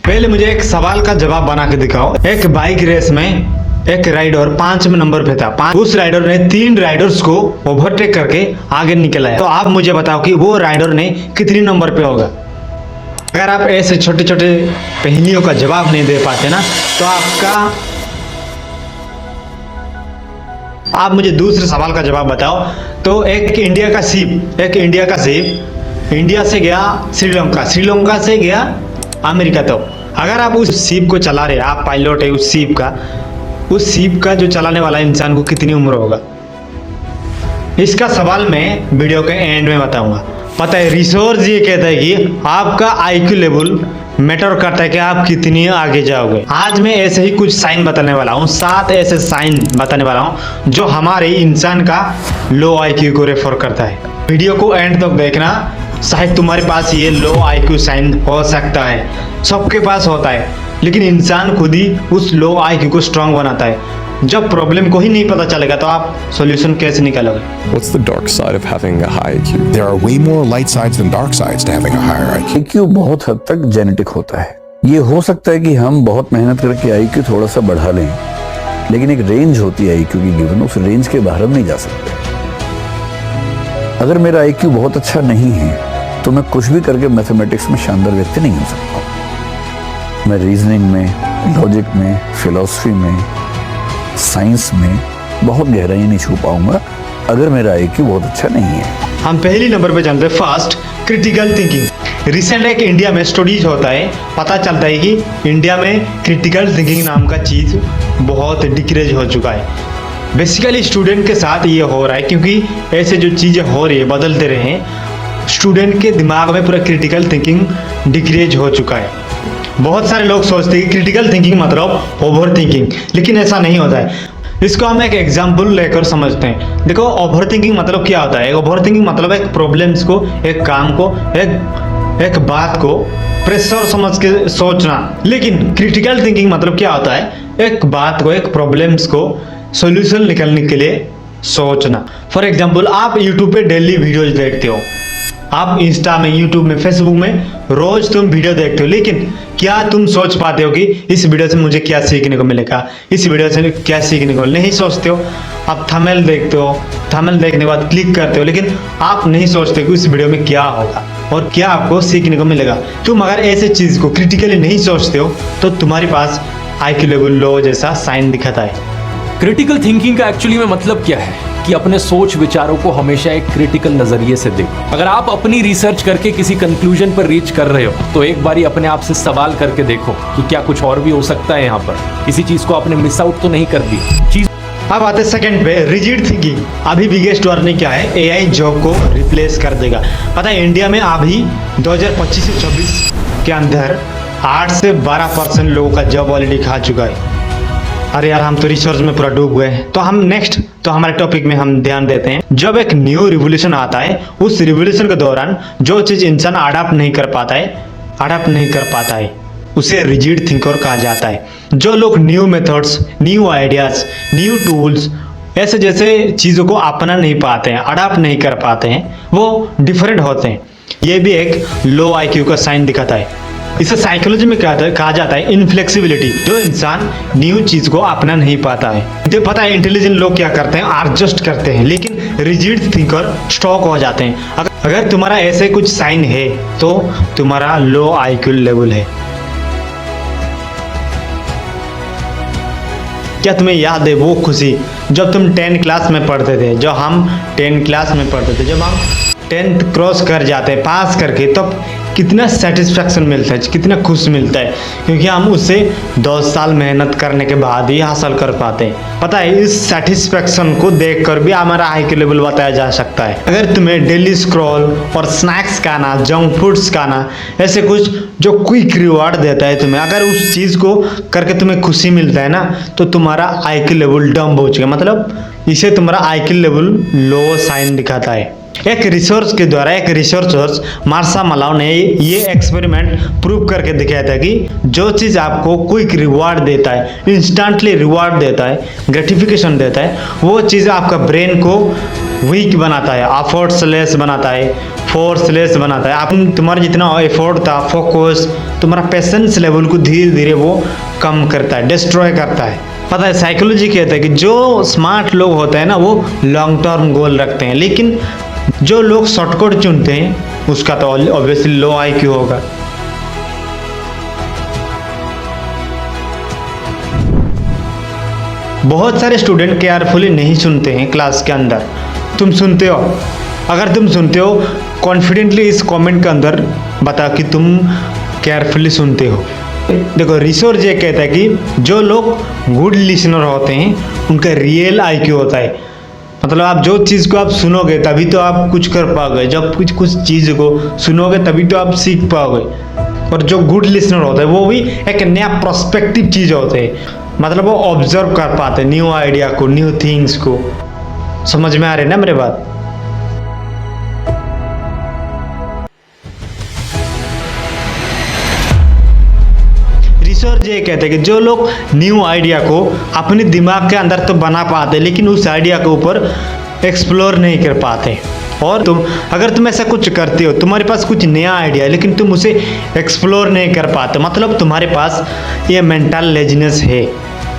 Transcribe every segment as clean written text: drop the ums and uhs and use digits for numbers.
पहले मुझे एक सवाल का जवाब बना के दिखाओ। एक बाइक रेस में एक राइडर 5वें नंबर पे था। उस राइडर ने 3 राइडर्स को ओवरटेक करके आगे निकल आया। तो आप मुझे बताओ कि वो राइडर ने कितने नंबर पे होगा। अगर आप ऐसे छोटे छोटे पहेलियों का जवाब नहीं दे पाते ना, तो आप मुझे दूसरे सवाल का जवाब बताओ। तो एक इंडिया का सीप इंडिया से गया श्रीलंका से गया अमेरिका। तो अगर आप उस सीप को चला रहे, आप पायलट है उस सीप का जो चलाने वाला इंसान को कितनी उम्र होगा। इसका सवाल मैं वीडियो के एंड में बताऊंगा। पता है, रिसर्च ये कहता है कि आपका आईक्यू लेवल मैटर करता है कि आप कितनी आगे जाओगे। आज मैं ऐसे ही कुछ साइन बताने वाला हूँ, 7 ऐसे साइन बताने वाला हूँ जो हमारे इंसान का लो आईक्यू को रेफर करता है। वीडियो को एंड तक देखना। शायद तुम्हारे पास ये लो आईक्यू साइन हो सकता है, सबके पास होता है, लेकिन इंसान खुद ही उस लो आईक्यू को स्ट्रांग बनाता है। जब प्रॉब्लम को ही नहीं पता चलेगा तो आप सॉल्यूशन कैसे निकालोगे। What's the dark side of having a high IQ? There are way more light sides than dark sides to having a higher IQ. IQ बहुत हद तक जेनेटिक होता है। ये हो सकता है कि हम बहुत मेहनत करके IQ थोड़ा सा बढ़ा लें, लेकिन एक रेंज होती है IQ की गिवन, उस रेंज के बाहर नहीं जा सकते। अगर मेरा IQ बहुत अच्छा नहीं है तो मैं कुछ भी करके मैथमेटिक्स में शानदार व्यक्ति नहीं हो सकता। मैं रीजनिंग में, लॉजिक में, फिलॉसफी में, साइंस में बहुत गहराई नहीं छू पाऊंगा अगर मेरा IQ बहुत अच्छा नहीं है। हम पहली नंबर पे चलते हैं। First, critical thinking. रिसेंट एक इंडिया में स्टडीज होता है, पता चलता है कि इंडिया में क्रिटिकल थिंकिंग नाम का चीज़ बहुत डिक्रीज हो चुका है। बेसिकली स्टूडेंट के साथ ये हो रहा है, क्योंकि ऐसे जो चीज़ें हो रही है, बदलते रहे, स्टूडेंट के दिमाग में पूरा क्रिटिकल थिंकिंग डिक्रीज हो चुका है। बहुत सारे लोग सोचते हैं कि क्रिटिकल थिंकिंग मतलब ओवर थिंकिंग, लेकिन ऐसा नहीं होता है। इसको हम एक एग्जाम्पल लेकर समझते हैं। देखो, ओवर थिंकिंग मतलब क्या होता है। ओवर थिंकिंग मतलब एक प्रॉब्लम्स को, एक काम को, एक बात को प्रेशर समझ के सोचना। लेकिन क्रिटिकल थिंकिंग मतलब क्या होता है, एक बात को, एक प्रॉब्लम्स को सॉल्यूशन निकालने के लिए सोचना। फॉर एग्जाम्पल, आप यूट्यूब पे डेली वीडियोज देखते हो, आप इंस्टा में, यूट्यूब में, फेसबुक में रोज तुम वीडियो देखते हो, लेकिन क्या तुम सोच पाते हो कि इस वीडियो से मुझे क्या सीखने को मिलेगा, इस वीडियो से क्या सीखने को नहीं सोचते हो। आप थंबनेल देखते हो, थंबनेल देखने के बाद क्लिक करते हो, लेकिन आप नहीं सोचते कि इस वीडियो में क्या होगा और क्या आपको सीखने को मिलेगा। तुम अगर ऐसे चीज को क्रिटिकली नहीं सोचते हो तो तुम्हारे पास IQ लेवल लो जैसा साइन दिखाता है। क्रिटिकल थिंकिंग का एक्चुअली में मतलब क्या है कि अपने सोच विचारों को हमेशा एक क्रिटिकल नजरिए से देखो। अगर आप अपनी रिसर्च करके किसी कंक्लूजन पर रीच कर रहे हो तो एक बारी अपने आप से सवाल करके देखो कि क्या कुछ और भी हो सकता है। यहाँ पर किसी चीज को आपने मिस आउट तो नहीं कर दी चीज। अब आते सेकंड पे, रिजिड थिंकिंग। अभी बिगेस्ट वार्निंग क्या है, AI जॉब को रिप्लेस कर देगा। पता है, इंडिया में अभी 2025 से 26 के अंदर 8 से 12% लोगों का जॉब ऑलरेडी खा चुका है। अरे यार, हम तो रिसर्च में पूरा डूब गए। तो हम नेक्स्ट हमारे टॉपिक में हम ध्यान देते हैं। जब एक न्यू रिवोल्यूशन आता है, उस रिवोल्यूशन के दौरान जो चीज इंसान अडॉप्ट नहीं कर पाता है उसे रिजिड थिंकर कहा जाता है। जो लोग new methods, new ideas, new tools, ऐसे जैसे चीजों को अपना नहीं पाते हैं, अडॉप्ट नहीं कर पाते हैं, वो डिफरेंट होते हैं। ये भी एक लो IQ का साइन दिखाता है। इसे साइकोलॉजी में कहा जाता है इनफ्लेक्सिबिलिटी। जो इंसान न्यू चीज को अपना नहीं पाता है। तो पता है, इंटेलिजेंट लोग क्या करते हैं, एडजस्ट करते हैं, लेकिन रिजिड थिंकर स्टॉक हो जाते हैं। अगर तुम्हारा ऐसे कुछ साइन है तो तुम्हारा लो IQ लेवल है। क्या तुम्हें याद है वो खुशी जब तुम 10 क्लास में पढ़ते थे, जब हम 10 क्लास में पढ़ते थे, जब हम 10th क्रॉस कर जाते हैं पास करके, तब कितना सेटिस्फैक्शन मिलता है, कितना खुश मिलता है, क्योंकि हम उससे 10 साल मेहनत करने के बाद ही हासिल कर पाते हैं। पता है, इस सेटिस्फैक्शन को देखकर भी हमारा IQ लेवल बताया जा सकता है। अगर तुम्हें डेली स्क्रॉल और स्नैक्स खाना, जंक फूड्स खाना, ऐसे कुछ जो क्विक रिवार्ड देता है तुम्हें, अगर उस चीज़ को करके तुम्हें खुशी मिलता है ना, तो तुम्हारा IQ लेवल डंप हो चुका है। मतलब इसे तुम्हारा IQ लेवल लो साइन दिखाता है। एक रिसर्च के द्वारा एक रिसर्चर्स मार्शा मलाउ ने ये एक्सपेरिमेंट प्रूव करके दिखाया था कि जो चीज़ आपको क्विक रिवार्ड देता है, इंस्टेंटली रिवार्ड देता है, ग्रेटिफिकेशन देता है, वो चीज़ आपका ब्रेन को वीक बनाता है, एफर्ट्सलेस बनाता है, फोर्सलेस बनाता है। आप तुम्हारा जितना एफर्ट था, फोकस, तुम्हारा पेशेंस लेवल को धीरे धीरे वो कम करता है, डिस्ट्रॉय करता है। पता है साइकोलॉजी कहता है कि जो स्मार्ट लोग होते हैं ना वो लॉन्ग टर्म गोल रखते हैं, लेकिन जो लोग शॉर्टकट चुनते हैं उसका तो ऑब्वियसली लो आईक्यू होगा। बहुत सारे स्टूडेंट केयरफुली नहीं सुनते हैं क्लास के अंदर। तुम सुनते हो? अगर तुम सुनते हो कॉन्फिडेंटली इस कमेंट के अंदर बता कि तुम केयरफुली सुनते हो। देखो रिसर्च ये कहता है कि जो लोग गुड लिसनर होते हैं उनका रियल आईक्यू होता है। मतलब आप जो चीज़ को आप सुनोगे तभी तो आप कुछ कर पाओगे, जब कुछ चीज़ को सुनोगे तभी तो आप सीख पाओगे। और जो गुड लिसनर होता है वो भी एक नया प्रोस्पेक्टिव चीज़ होते हैं, मतलब वो ऑब्जर्व कर पाते हैं न्यू आइडिया को, न्यू थिंग्स को। समझ में आ रही है ना मेरी बात? रिसर्च ये कहते हैं कि जो लोग न्यू आइडिया को अपने दिमाग के अंदर तो बना पाते लेकिन उस आइडिया के ऊपर एक्सप्लोर नहीं कर पाते। और अगर तुम ऐसा कुछ करते हो, तुम्हारे पास कुछ नया आइडिया है लेकिन तुम उसे एक्सप्लोर नहीं कर पाते, मतलब तुम्हारे पास ये मेंटल लेजीनेस है।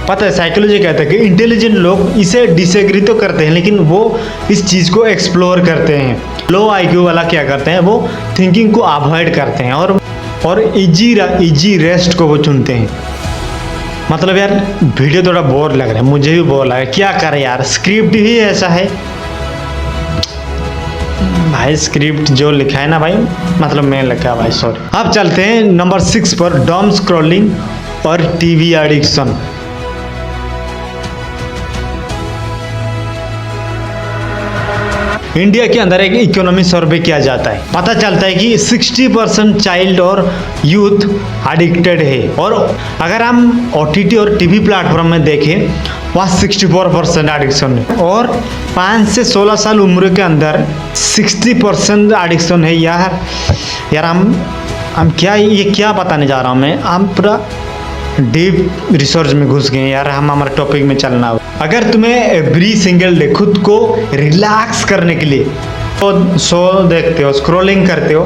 पता है साइकोलॉजी कहता है कि इंटेलिजेंट लोग इसे डिसएग्री तो करते हैं लेकिन वो इस चीज़ को एक्सप्लोर करते हैं। लो आईक्यू वाला क्या करते हैं, वो थिंकिंग को अवॉइड करते हैं और इजी रेस्ट को वो चुनते हैं। मतलब यार वीडियो थोड़ा बोर लग रहा है, मुझे भी बोर लग रहा है, क्या करें यार, स्क्रिप्ट ही ऐसा है भाई। स्क्रिप्ट जो लिखा है ना भाई, मतलब मैं लिखा भाई, सॉरी। अब चलते हैं नंबर 6 पर, डॉम स्क्रॉलिंग और टीवी एडिक्शन। इंडिया के अंदर एक इकोनॉमी सर्वे किया जाता है, पता चलता है कि 60% चाइल्ड और यूथ एडिक्टेड है। और अगर हम OTT और टीवी प्लेटफॉर्म में देखें वहाँ 64% एडिक्शन है। और 5 से 16 साल उम्र के अंदर 60% एडिक्शन है। यार हम क्या बताने जा रहा हूँ मैं, हम पूरा डीप रिसर्च में घुस गए यार। हम हमारे टॉपिक में चलना हो। अगर तुम्हें एवरी सिंगल डे खुद को रिलैक्स करने के लिए तो शो देखते हो, स्क्रॉलिंग करते हो,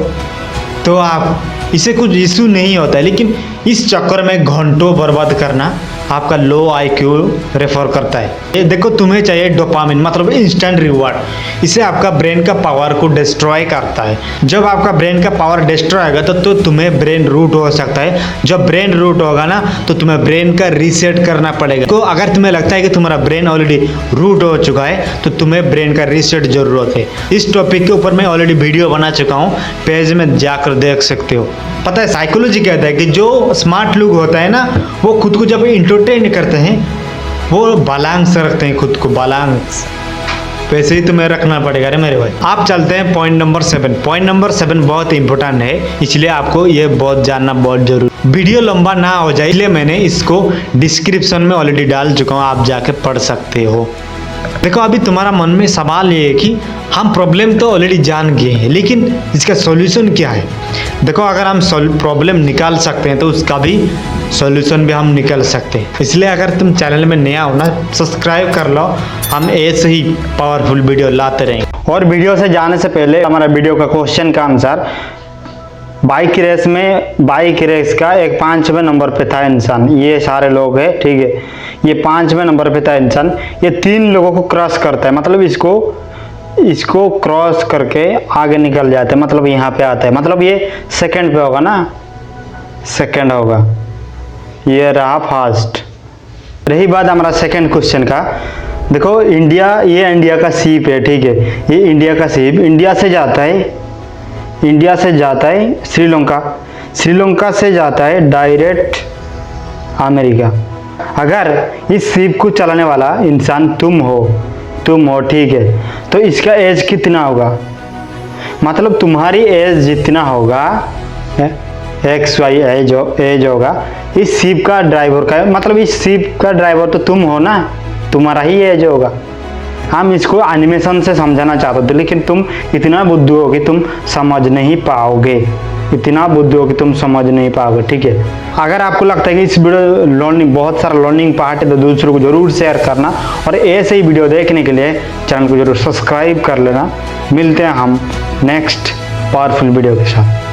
तो आप इसे कुछ इशू नहीं होता है, लेकिन इस चक्कर में घंटों बर्बाद करना आपका लो आईक्यू रेफर करता है। ये देखो, तुम्हें चाहिए डोपामिन, मतलब इंस्टेंट रिवॉर्ड। इसे आपका ब्रेन का पावर को डिस्ट्रॉय करता है। जब आपका ब्रेन का पावर डिस्ट्रॉय होगा तो तुम्हें ब्रेन रूट हो सकता है। जब ब्रेन रूट होगा ना तो तुम्हें ब्रेन का रीसेट करना पड़ेगा। तो अगर तुम्हें लगता है कि तुम्हारा ब्रेन ऑलरेडी रूट हो चुका है तो तुम्हें ब्रेन का रीसेट जरूरत है। इस टॉपिक के ऊपर मैं ऑलरेडी वीडियो बना चुका हूँ, पेज में जाकर देख सकते हो। पता है साइकोलॉजी कहता है कि जो स्मार्ट लोग होता है ना वो खुद को जब एंटरटेन करते हैं वो बैलेंस रखते हैं, खुद को बैलेंस। वैसे ही तुम्हें रखना पड़ेगा रे मेरे भाई। आप चलते हैं पॉइंट नंबर 7। पॉइंट नंबर 7 बहुत इंपॉर्टेंट है, इसलिए आपको ये बहुत जानना बहुत जरूरी। वीडियो लंबा ना हो जाए इसलिए मैंने इसको डिस्क्रिप्शन में ऑलरेडी डाल चुका हूँ, आप जाके पढ़ सकते हो। देखो अभी तुम्हारा मन में सवाल ये है कि हम प्रॉब्लम तो ऑलरेडी जान गए हैं लेकिन इसका सॉल्यूशन क्या है। देखो अगर हम प्रॉब्लम निकाल सकते हैं तो उसका भी सॉल्यूशन भी हम निकाल सकते हैं। इसलिए अगर तुम चैनल में नया हो ना, सब्सक्राइब कर लो, हम ऐसे ही पावरफुल वीडियो लाते रहेंगे। और वीडियो से जाने से पहले हमारा वीडियो का क्वेश्चन का आंसर, बाइक रेस का एक 5वें नंबर पे था इंसान। ये सारे लोग हैं, ठीक है, ये 5वें नंबर पे था इंसान। ये 3 लोगों को क्रॉस करता है, मतलब इसको क्रॉस करके आगे निकल जाते हैं, मतलब यहाँ पे आता है, मतलब ये सेकंड पे होगा ना, सेकंड होगा। ये रहा फर्स्ट। रही बात हमारा सेकंड क्वेश्चन का, देखो ये इंडिया का सीप है, ठीक है, ये इंडिया का सीप इंडिया से जाता है श्रीलंका से जाता है डायरेक्ट अमेरिका। अगर इस सीप को चलाने वाला इंसान तुम हो, ठीक है, तो इसका एज कितना होगा, मतलब तुम्हारी एज जितना होगा, XY एज होगा, इस सीप का ड्राइवर का, मतलब इस सीप का ड्राइवर तो तुम हो ना, तुम्हारा ही एज होगा। हम इसको एनिमेशन से समझाना चाहते थे लेकिन तुम इतना बुद्धू हो कि तुम समझ नहीं पाओगे, ठीक है। अगर आपको लगता है कि इस वीडियो बहुत सारा लर्निंग पार्ट है तो दूसरों को जरूर शेयर करना, और ऐसे ही वीडियो देखने के लिए चैनल को जरूर सब्सक्राइब कर लेना। मिलते हैं हम नेक्स्ट पावरफुल वीडियो के साथ।